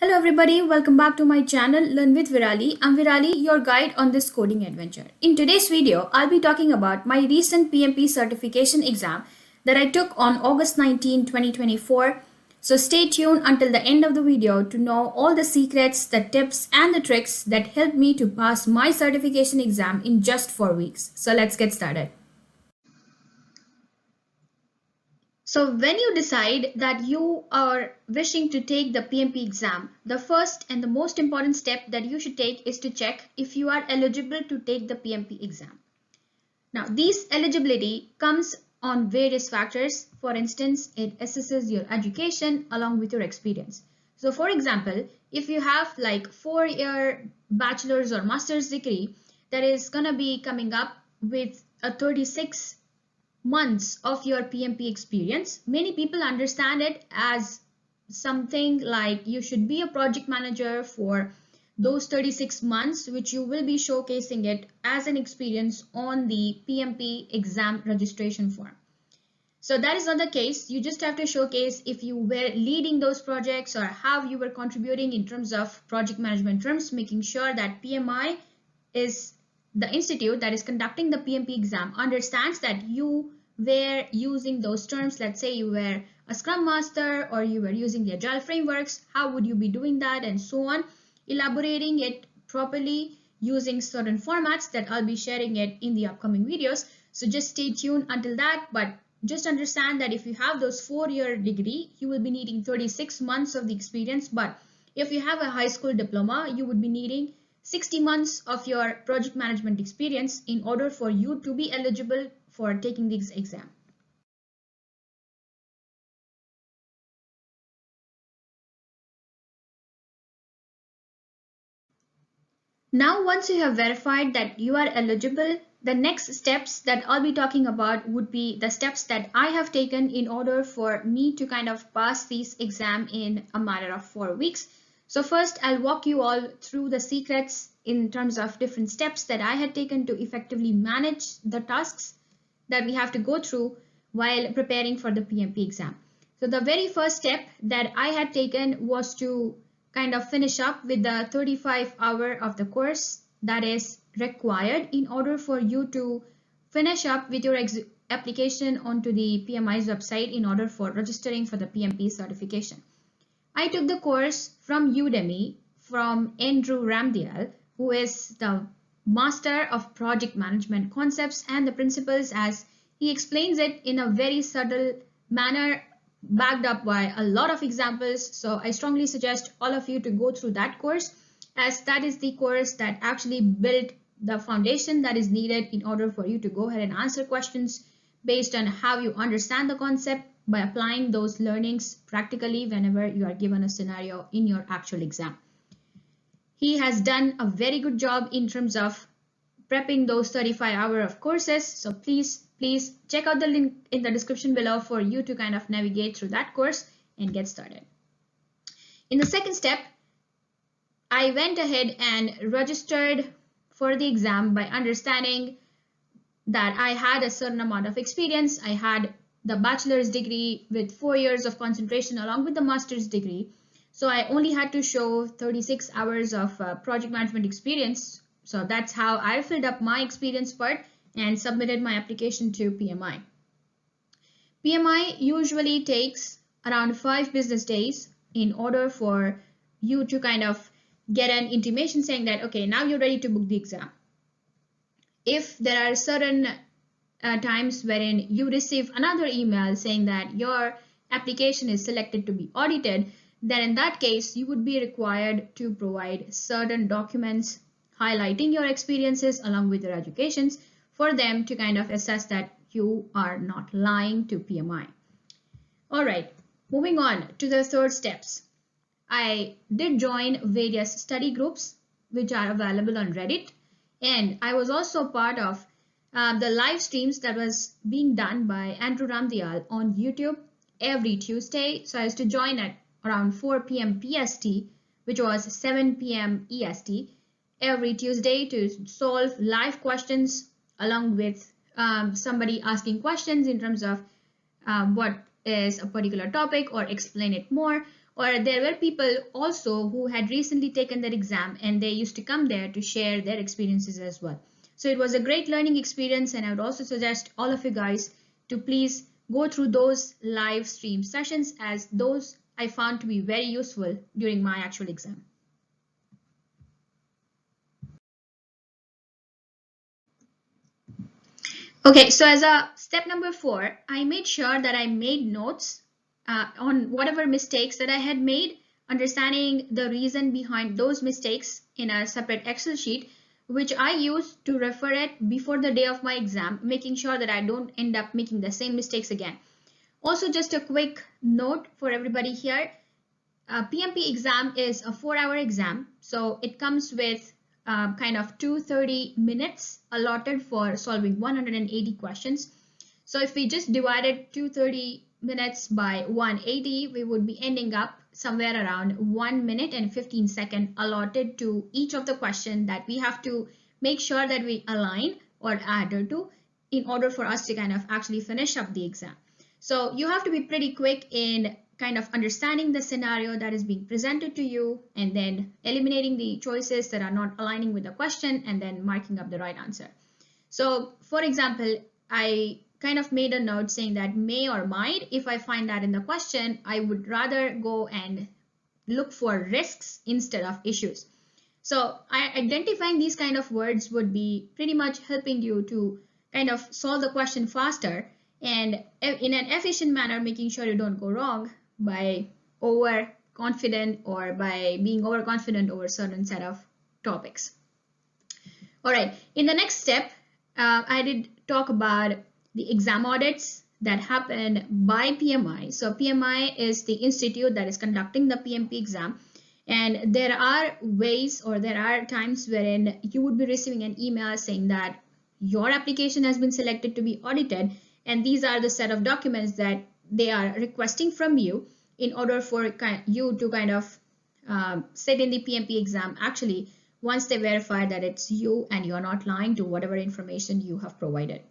Hello everybody, welcome back to my channel Learn with Virali. I'm Virali, your guide on this coding adventure. In today's video, I'll be talking about my recent PMP certification exam that I took on August 19, 2024. So stay tuned until the end of the video to know all the secrets, the tips and the tricks that helped me to pass my certification exam in just 4 weeks. So let's get started. So when you decide that you are wishing to take the PMP exam, the first and the most important step that you should take is to check if you are eligible to take the PMP exam. Now, this eligibility comes on various factors. For instance, it assesses your education along with your experience. So for example, if you have like 4-year bachelor's or master's degree, that is going to be coming up with a 36 months of your PMP experience. Many people understand it as something like you should be a project manager for those 36 months, which you will be showcasing it as an experience on the PMP exam registration form. So that is not the case. You just have to showcase if you were leading those projects or how you were contributing in terms of project management terms, making sure that PMI is the institute that is conducting the PMP exam understands that you were using those terms. Let's say you were a Scrum Master or you were using the agile frameworks. How would you be doing that and so on? Elaborating it properly using certain formats that I'll be sharing it in the upcoming videos. So just stay tuned until that. But just understand that if you have those 4-year degree, you will be needing 36 months of the experience. But if you have a high school diploma, you would be needing 60 months of your project management experience in order for you to be eligible for taking this exam. Now, once you have verified that you are eligible, the next steps that I'll be talking about would be the steps that I have taken in order for me to kind of pass this exam in a matter of 4 weeks. So first, I'll walk you all through the secrets in terms of different steps that I had taken to effectively manage the tasks that we have to go through while preparing for the PMP exam. So the very first step that I had taken was to kind of finish up with the 35-hour of the course that is required in order for you to finish up with your application onto the PMI's website in order for registering for the PMP certification. I took the course from Udemy from Andrew Ramdial, who is the master of project management concepts and the principles, as he explains it in a very subtle manner backed up by a lot of examples. So I strongly suggest all of you to go through that course, as that is the course that actually built the foundation that is needed in order for you to go ahead and answer questions based on how you understand the concept by applying those learnings practically whenever you are given a scenario in your actual exam. He has done a very good job in terms of prepping those 35 hours of courses. So please check out the link in the description below for you to kind of navigate through that course and get started. In the second step, I went ahead and registered for the exam by understanding that I had a certain amount of experience. I had the bachelor's degree with 4 years of concentration along with the master's degree. So I only had to show 36 hours of project management experience. So that's how I filled up my experience part and submitted my application to PMI. PMI usually takes around 5 business days in order for you to kind of get an intimation saying that, okay, now you're ready to book the exam. If there are certain times wherein you receive another email saying that your application is selected to be audited, then in that case, you would be required to provide certain documents highlighting your experiences along with your educations for them to kind of assess that you are not lying to PMI. All right, moving on to the third steps. I did join various study groups which are available on Reddit, and I was also part of the live streams that was being done by Andrew Ramdial on YouTube every Tuesday. So I used to join at around 4 p.m. PST, which was 7 p.m. EST, every Tuesday to solve live questions along with somebody asking questions in terms of what is a particular topic or explain it more, Or there were people also who had recently taken their exam and they used to come there to share their experiences as well. So it was a great learning experience, and I would also suggest all of you guys to please go through those live stream sessions, as those I found to be very useful during my actual exam. Okay, so as a step number 4, I made sure that I made notes on whatever mistakes that I had made, understanding the reason behind those mistakes in a separate Excel sheet, which I use to refer it before the day of my exam, making sure that I don't end up making the same mistakes again. Also, just a quick note for everybody here, PMP exam is a 4-hour exam, so it comes with kind of 230 minutes allotted for solving 180 questions. So if we just divided 230 minutes by 180, we would be ending up somewhere around 1 minute and 15 seconds allotted to each of the questions that we have to make sure that we align or adhere to in order for us to kind of actually finish up the exam. So you have to be pretty quick in kind of understanding the scenario that is being presented to you, and then eliminating the choices that are not aligning with the question, and then marking up the right answer. So for example, I kind of made a note saying that may or might, if I find that in the question, I would rather go and look for risks instead of issues. So identifying these kind of words would be pretty much helping you to kind of solve the question faster and in an efficient manner, making sure you don't go wrong by overconfident or by being overconfident over a certain set of topics. All right, in the next step, I did talk about the exam audits that happen by PMI. So PMI is the institute that is conducting the PMP exam. And there are ways, or there are times wherein you would be receiving an email saying that your application has been selected to be audited. And these are the set of documents that they are requesting from you in order for you to kind of sit in the PMP exam actually once they verify that it's you and you're not lying to whatever information you have provided.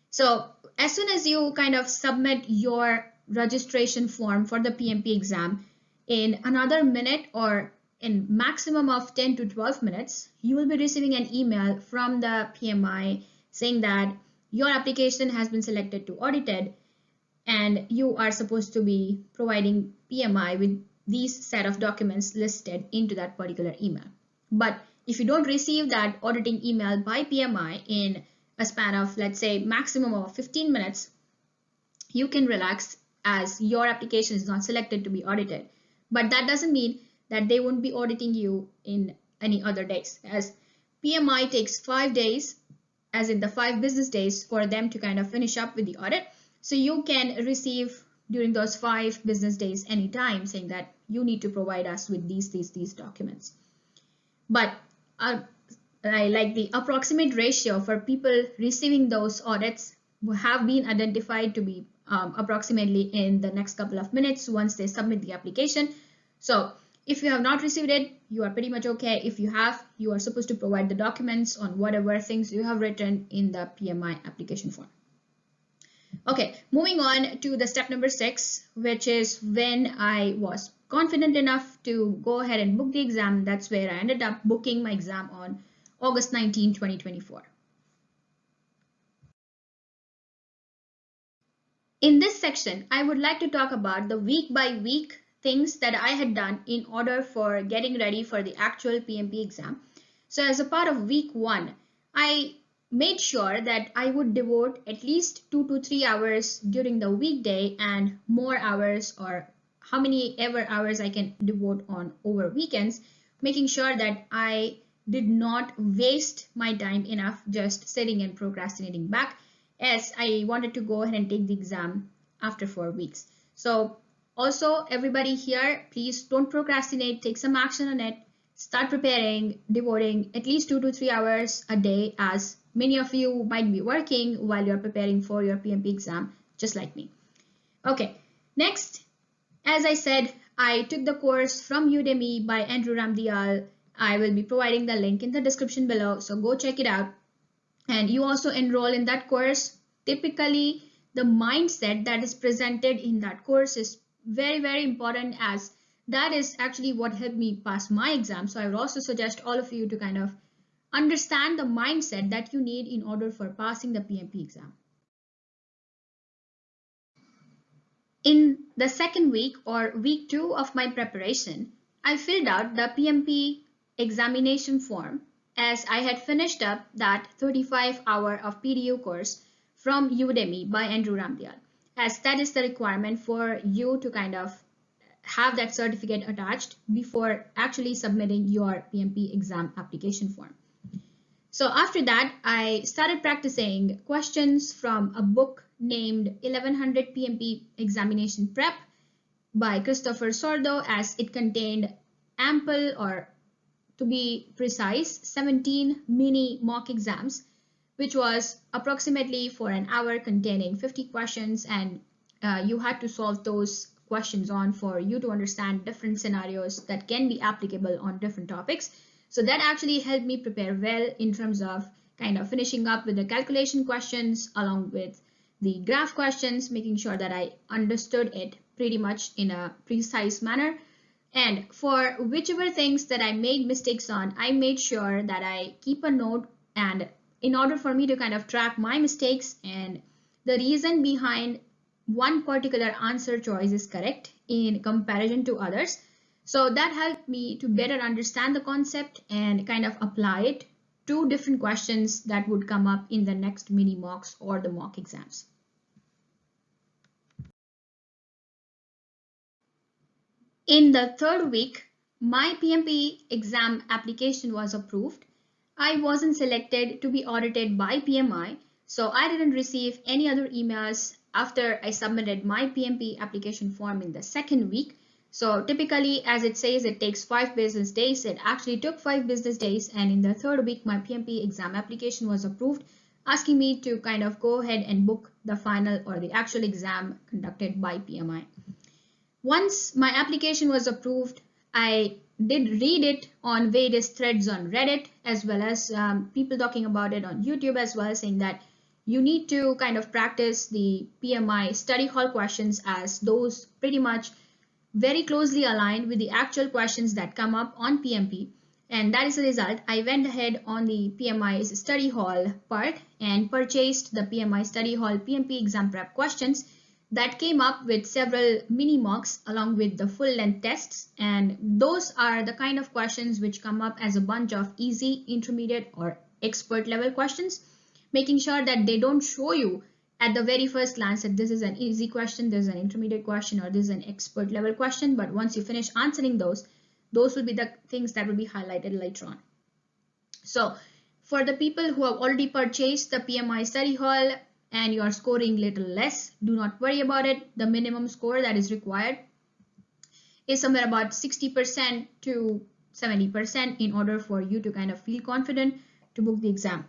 So as soon as you kind of submit your registration form for the PMP exam, in another minute or in maximum of 10 to 12 minutes, you will be receiving an email from the PMI saying that your application has been selected to audited, and you are supposed to be providing PMI with these set of documents listed into that particular email. But if you don't receive that auditing email by PMI in a span of, let's say, maximum of 15 minutes, you can relax, as your application is not selected to be audited. But that doesn't mean that they won't be auditing you in any other days, as PMI takes 5 days, as in the 5 business days, for them to kind of finish up with the audit. So you can receive during those 5 business days anytime saying that you need to provide us with these documents. But I like the approximate ratio for people receiving those audits have been identified to be approximately in the next couple of minutes once they submit the application. So if you have not received it, you are pretty much okay. If you have, you are supposed to provide the documents on whatever things you have written in the PMI application form. Okay, moving on to the step number 6, which is when I was confident enough to go ahead and book the exam. That's where I ended up booking my exam on August 19, 2024. In this section, I would like to talk about the week by week things that I had done in order for getting ready for the actual PMP exam. So as a part of week 1, I made sure that I would devote at least 2 to 3 hours during the weekday and more hours, or how many ever hours I can devote on over weekends, making sure that I did not waste my time enough just sitting and procrastinating back, as I wanted to go ahead and take the exam after 4 weeks. So also, everybody here, please don't procrastinate, take some action on it, start preparing, devoting at least 2 to 3 hours a day, as many of you might be working while you're preparing for your PMP exam, just like me. Okay, next, as I said, I took the course from Udemy by Andrew Ramdial. I will be providing the link in the description below, so go check it out. And you also enroll in that course. Typically, the mindset that is presented in that course is very, very important, as that is actually what helped me pass my exam. So I would also suggest all of you to kind of understand the mindset that you need in order for passing the PMP exam. In the second week or week 2 of my preparation, I filled out the PMP examination form, as I had finished up that 35-hour of PDU course from Udemy by Andrew Ramdial, as that is the requirement for you to kind of have that certificate attached before actually submitting your PMP exam application form. So after that, I started practicing questions from a book named 1100 PMP Examination Prep by Christopher Sordo, as it contained ample, or to be precise, 17 mini mock exams, which was approximately for an hour, containing 50 questions, and you had to solve those questions on for you to understand different scenarios that can be applicable on different topics. So that actually helped me prepare well in terms of kind of finishing up with the calculation questions along with the graph questions, making sure that I understood it pretty much in a precise manner. And for whichever things that I made mistakes on, I made sure that I keep a note, and in order for me to kind of track my mistakes and the reason behind one particular answer choice is correct in comparison to others. So that helped me to better understand the concept and kind of apply it to different questions that would come up in the next mini mocks or the mock exams. In the third week, my PMP exam application was approved. I wasn't selected to be audited by PMI, so I didn't receive any other emails after I submitted my PMP application form in the second week. So typically, as it says, it takes 5 business days. It actually took 5 business days, and in the third week, my PMP exam application was approved, asking me to kind of go ahead and book the final or the actual exam conducted by PMI. Once my application was approved, I did read it on various threads on Reddit, as well as people talking about it on YouTube as well, saying that you need to kind of practice the PMI study hall questions, as those pretty much very closely aligned with the actual questions that come up on PMP. And that is the result. I went ahead on the PMI's study hall part and purchased the PMI study hall PMP exam prep questions that came up with several mini mocks along with the full length tests. And those are the kind of questions which come up as a bunch of easy, intermediate, or expert level questions, making sure that they don't show you at the very first glance that this is an easy question, this is an intermediate question, or this is an expert level question. But once you finish answering those will be the things that will be highlighted later on. So for the people who have already purchased the PMI study hall and you are scoring little less, do not worry about it. The minimum score that is required is somewhere about 60% to 70% in order for you to kind of feel confident to book the exam.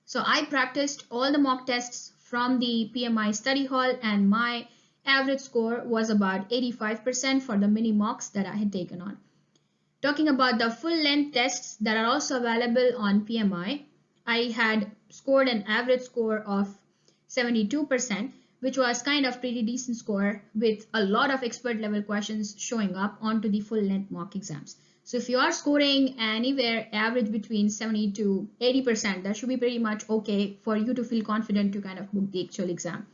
So I practiced all the mock tests from the PMI study hall, and my average score was about 85% for the mini mocks that I had taken on. Talking about the full length tests that are also available on PMI, I had scored an average score of 72%, which was kind of pretty decent score, with a lot of expert level questions showing up onto the full length mock exams. So if you are scoring anywhere average between 70 to 80%, that should be pretty much okay for you to feel confident to kind of book the actual exam.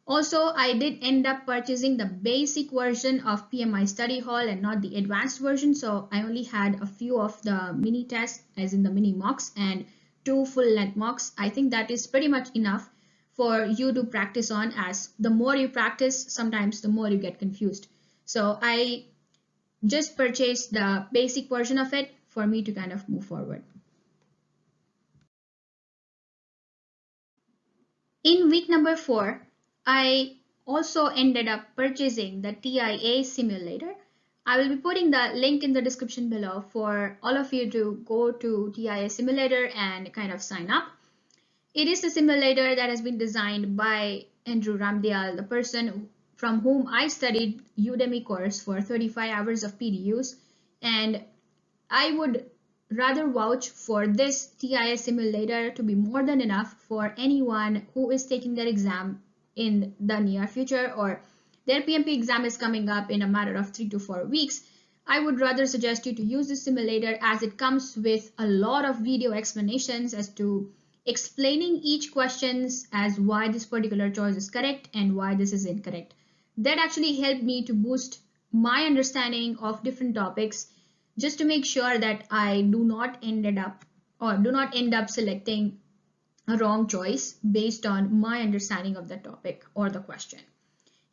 Also, I did end up purchasing the basic version of PMI study hall and not the advanced version. So I only had a few of the mini tests, as in the mini mocks, and 2 full length mocks. I think that is pretty much enough for you to practice on, as the more you practice, sometimes the more you get confused. So I just purchased the basic version of it for me to kind of move forward. In week number 4, I also ended up purchasing the TIA simulator. I will be putting the link in the description below for all of you to go to TIA simulator and kind of sign up. It is a simulator that has been designed by Andrew Ramdial, the person from whom I studied Udemy course for 35 hours of PDUs, and I would rather vouch for this TIA simulator to be more than enough for anyone who is taking their exam in the near future or their PMP exam is coming up in a matter of 3 to 4 weeks, I would rather suggest you to use this simulator, as it comes with a lot of video explanations as to explaining each questions as why this particular choice is correct and why this is incorrect. That actually helped me to boost my understanding of different topics, just to make sure that I do not end up selecting a wrong choice based on my understanding of the topic or the question.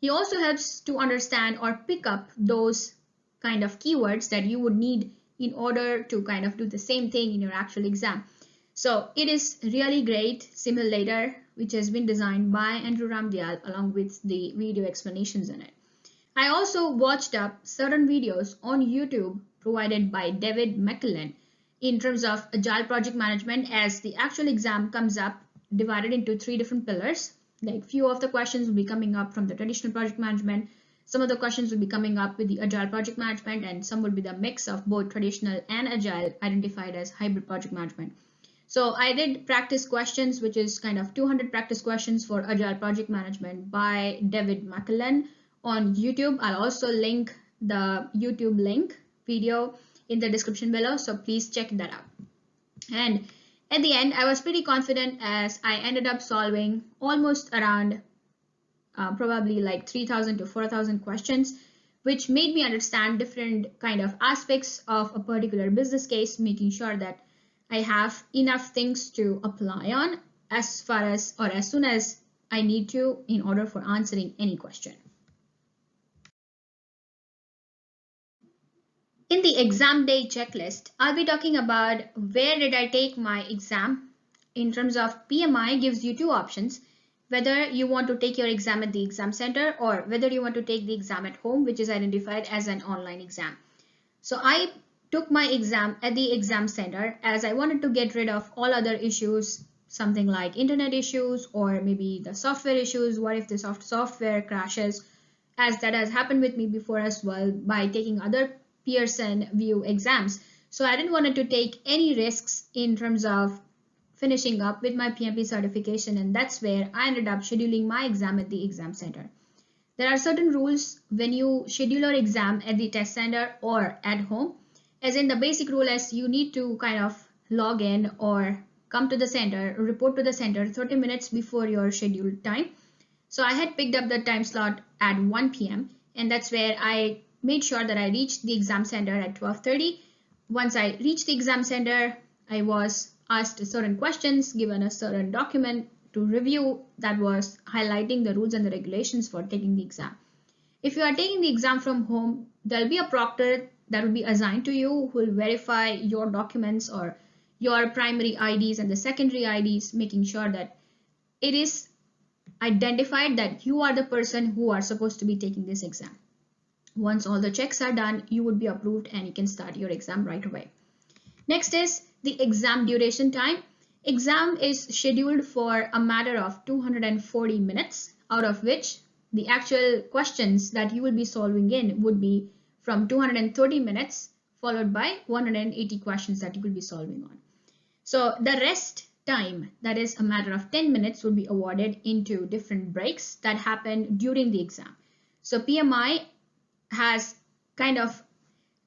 He also helps to understand or pick up those kind of keywords that you would need in order to kind of do the same thing in your actual exam. So it is really great simulator which has been designed by Andrew Ramdial along with the video explanations in it. I also watched up certain videos on YouTube provided by David McClellan in terms of agile project management, as the actual exam comes up divided into 3 different pillars. Like few of the questions will be coming up from the traditional project management, some of the questions will be coming up with the agile project management, and some will be the mix of both traditional and agile, identified as hybrid project management. So I did practice questions, which is kind of 200 practice questions for agile project management by David McClellan on YouTube. I'll also link the YouTube link video in the description below, so please check that out. And at the end, I was pretty confident, as I ended up solving almost around probably like 3,000 to 4,000 questions, which made me understand different kind of aspects of a particular business case, making sure that I have enough things to apply on as far as or as soon as I need to in order for answering any question. In the exam day checklist, I'll be talking about where did I take my exam. In terms of PMI, gives you 2 options, whether you want to take your exam at the exam center or whether you want to take the exam at home, which is identified as an online exam. So I took my exam at the exam center, as I wanted to get rid of all other issues, something like internet issues or maybe the software issues. What if the software crashes, as that has happened with me before as well by taking other Pearsonvue exams. So I didn't want to take any risks in terms of finishing up with my PMP certification, and that's where I ended up scheduling my exam at the exam center. There are certain rules when you schedule your exam at the test center or at home, as in the basic rule is you need to kind of log in or come to the center, report to the center 30 minutes before your scheduled time. So I had picked up the time slot at 1 p.m. and that's where I made sure that I reached the exam center at 12:30. Once I reached the exam center, I was asked certain questions, given a certain document to review that was highlighting the rules and the regulations for taking the exam. If you are taking the exam from home, there'll be a proctor that will be assigned to you who will verify your documents or your primary IDs and the secondary IDs, making sure that it is identified that you are the person who are supposed to be taking this exam. Once all the checks are done, you would be approved and you can start your exam right away. Next is the exam duration time. Exam is scheduled for a matter of 240 minutes, out of which the actual questions that you will be solving in would be from 230 minutes, followed by 180 questions that you will be solving on. So the rest time, that is a matter of 10 minutes, will be awarded into different breaks that happen during the exam. So PMI has kind of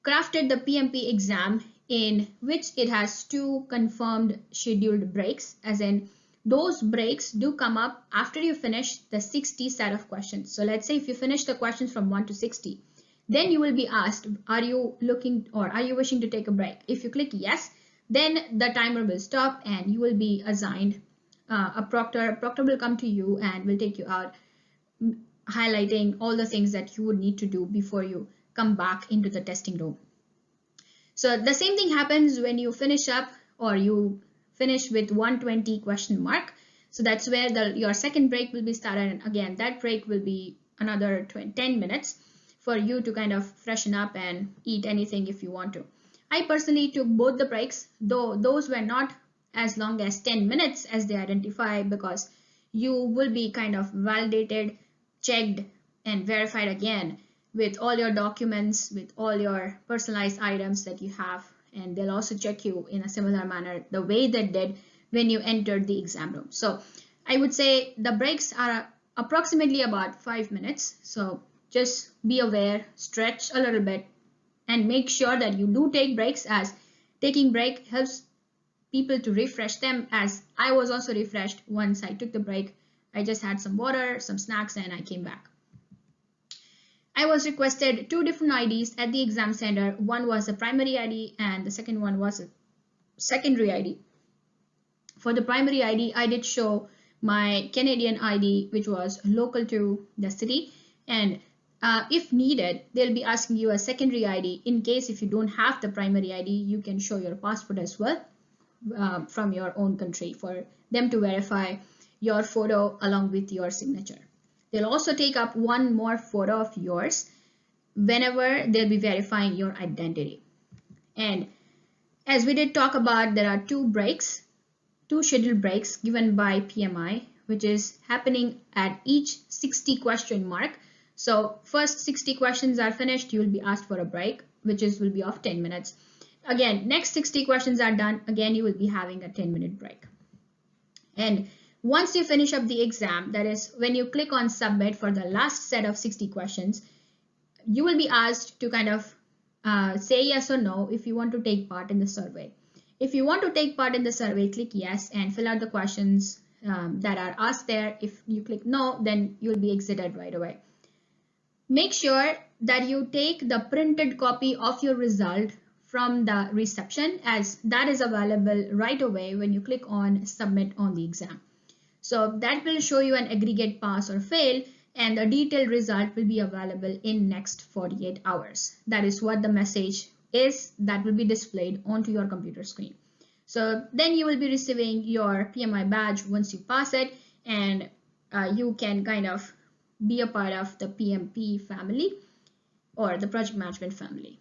crafted the PMP exam in which it has 2 confirmed scheduled breaks, as in those breaks do come up after you finish the 60 set of questions. So let's say if you finish the questions from 1 to 60, then you will be asked, are you looking or are you wishing to take a break? If you click yes, then the timer will stop and you will be assigned a proctor. Proctor will come to you and will take you out, highlighting all the things that you would need to do before you come back into the testing room. So the same thing happens when you finish up or you finish with 120 question mark. So that's where your second break will be started, and again that break will be another 10 minutes for you to kind of freshen up and eat anything if you want to. I personally took both the breaks, though those were not as long as 10 minutes as they identify, because you will be kind of validated, checked and verified again with all your documents, with all your personalized items that you have, and they'll also check you in a similar manner the way they did when you entered the exam room. So I would say the breaks are approximately about 5 minutes. So just be aware, stretch a little bit, and make sure that you do take breaks, as taking break helps people to refresh them, as I was also refreshed once I took the break. I just had some water, some snacks, and I came back. I was requested 2 different IDs at the exam center. One was a primary ID and the second one was a secondary ID. For the primary ID, I did show my Canadian ID, which was local to the city, and if needed, they'll be asking you a secondary ID. In case if you don't have the primary ID, you can show your passport as well from your own country for them to verify your photo along with your signature. They'll also take up one more photo of yours whenever they'll be verifying your identity. And as we did talk about, there are 2 breaks, 2 scheduled breaks given by PMI, which is happening at each 60 question mark. So first 60 questions are finished, you will be asked for a break, which will be of 10 minutes. Again, next 60 questions are done, again you will be having a 10-minute break. And once you finish up the exam, that is when you click on submit for the last set of 60 questions, you will be asked to kind of say yes or no if you want to take part in the survey. If you want to take part in the survey, click yes and fill out the questions that are asked there. If you click no, then you'll be exited right away. Make sure that you take the printed copy of your result from the reception, as that is available right away when you click on submit on the exam. So that will show you an aggregate pass or fail, and the detailed result will be available in next 48 hours. That is what the message is that will be displayed onto your computer screen. So then you will be receiving your PMI badge once you pass it, and you can kind of be a part of the PMP family or the project management family.